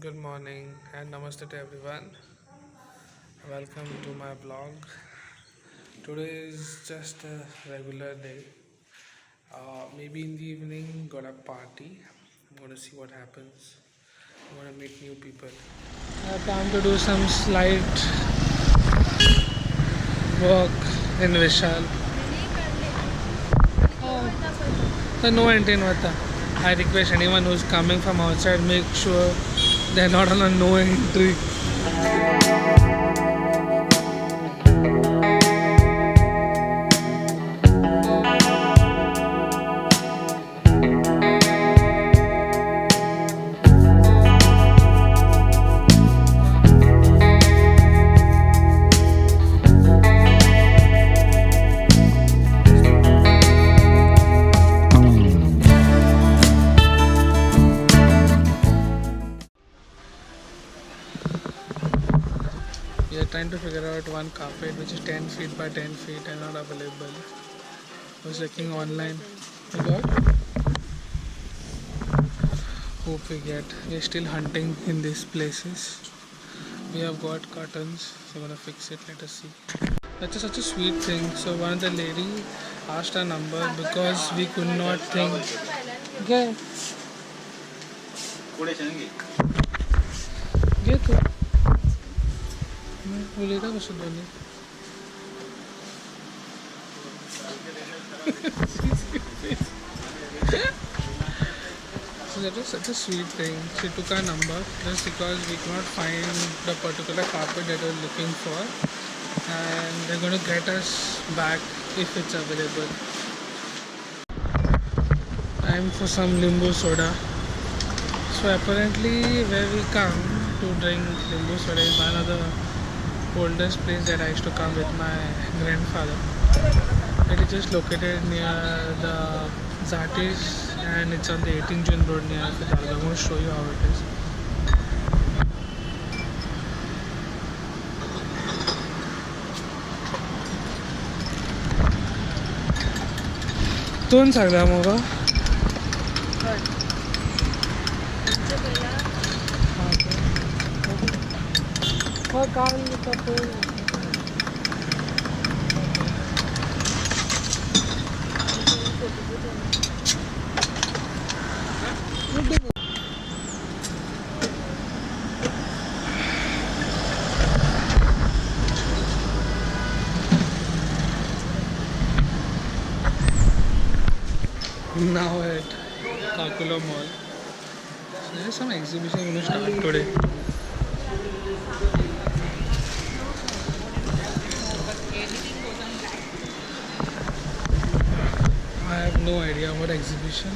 Good morning and namaste to everyone. Welcome to my vlog. Today is just a regular day. Maybe in the evening, got a party. I'm gonna see what happens. I'm gonna meet new people. I've come to do some slight work in Vishal. So no entry in Vata. I request anyone who's coming from outside, make sure they're not on a no entry. We are trying to figure out one carpet which is 10 feet by 10 feet and not available. I was checking online. We got? Hope we get. We are still hunting in these places. We have got curtains, so I'm gonna fix it. Let us see. That's such a sweet thing. So one of the lady asked our number because we could not think. Okay. Get it. Ulita कसं दोन्ही So that was such a sweet thing. She took our number just because we could not find the particular carpet that we were looking for, and they're going to get us back if it's available. Time for some limbu soda. So apparently where we come to drink limbu soda is one of the oldest place that I used to come with my grandfather. It is just located near the Zatis and it's on the 18 June road near Fidalgo. I'm going to show you how it is. दोन सांगता मग now at Kakula Mall. So there is some exhibition going to start today. I have no idea what exhibition.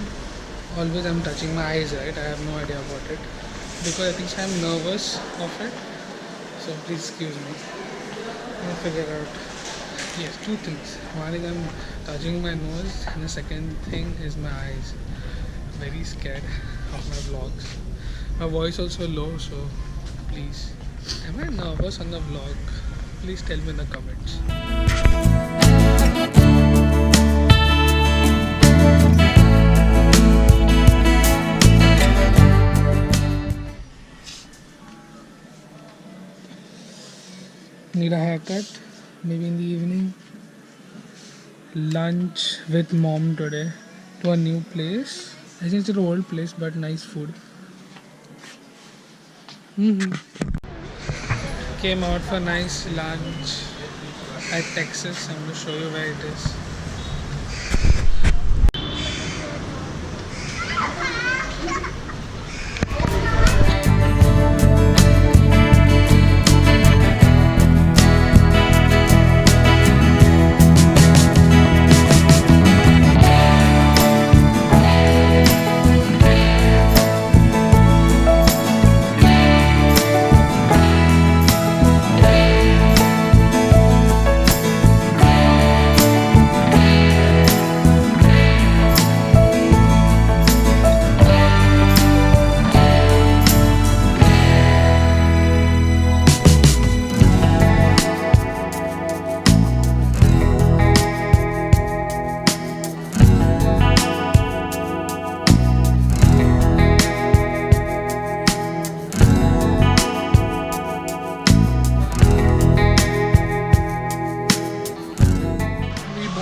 Always I'm touching my eyes, right? I have no idea about it because I think I'm nervous of it. So please excuse me. I'll figure out. Yes, two things. One is I'm touching my nose, and the second thing is my eyes. Very scared of my vlogs. My voice also low, so please. Am I nervous on the vlog? Please tell me in the comments. Need a haircut, maybe in the evening. Lunch with mom today to a new place. I think it's an old place but nice food. Came out for nice lunch at Texas. I'm going to show you where it is.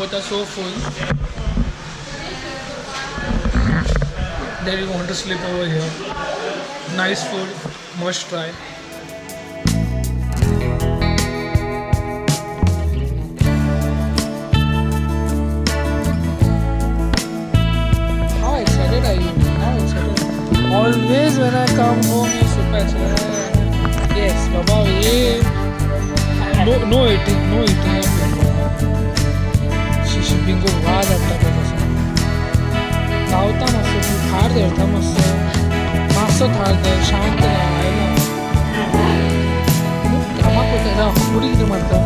both are so full that we want to sleep over here. Nice food, must try. How excited are you? How excited? Always when I come home, you super excited. Yes, Baba, no eating. Shipping को वाद आता है बस गावता मस्त तू थार देता मस्त थार दे शांत आहे ना कामा को तेरा पूरी किती म्हणता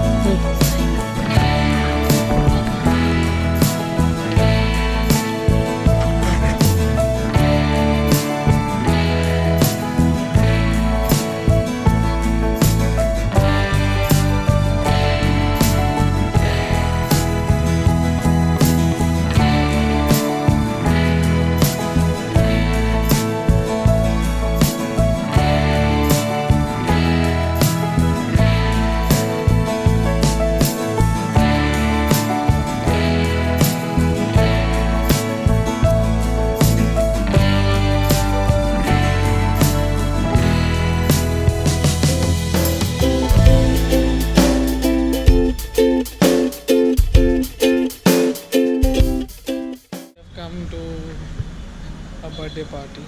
birthday party.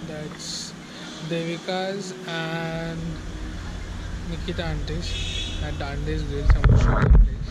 That's Devika's and Nikita aunties at Dandeys Grill. I'm going to show you the place.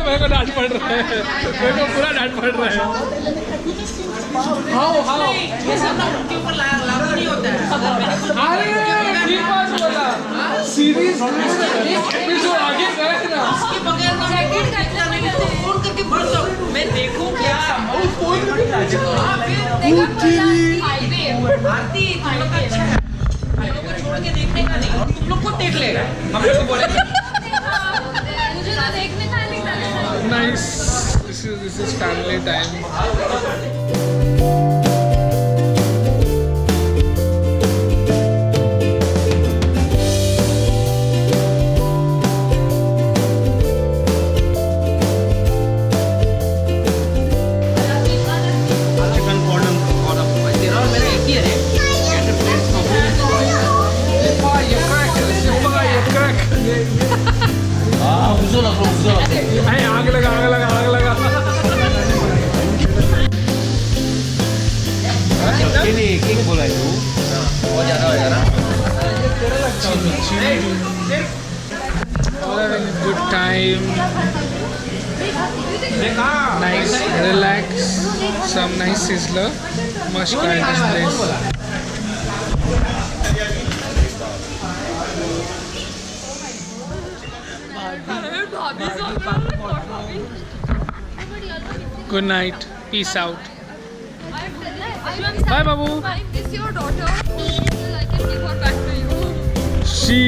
मेरे को डांट पड़ रहा है, मेरे को पूरा डांट पड़ रहा है। हाँ ये सब ना उनके ऊपर लागू नहीं होता है। अरे ठीक बात बोला, सीरीज एपिसोड आगे गए ना, इसके बगैर तो जैकेट का इतना नहीं तो फोन करके भर दो, मैं देखूं क्या वो फोन करके आरती तुम लोग का अच्छा है, हम लोग को छोड़ के देखने का नहीं, तुम लोग को देख लेगा, हम लोग को बोलेंगे nice. This is family time. आग लगा केक बोला तू बहुत ज्यादा हो जाएगा good time, nice relax, some nice sizzler, must try this place. Good night, peace out. Bye Babu. I miss your daughter. I can give her back to you. She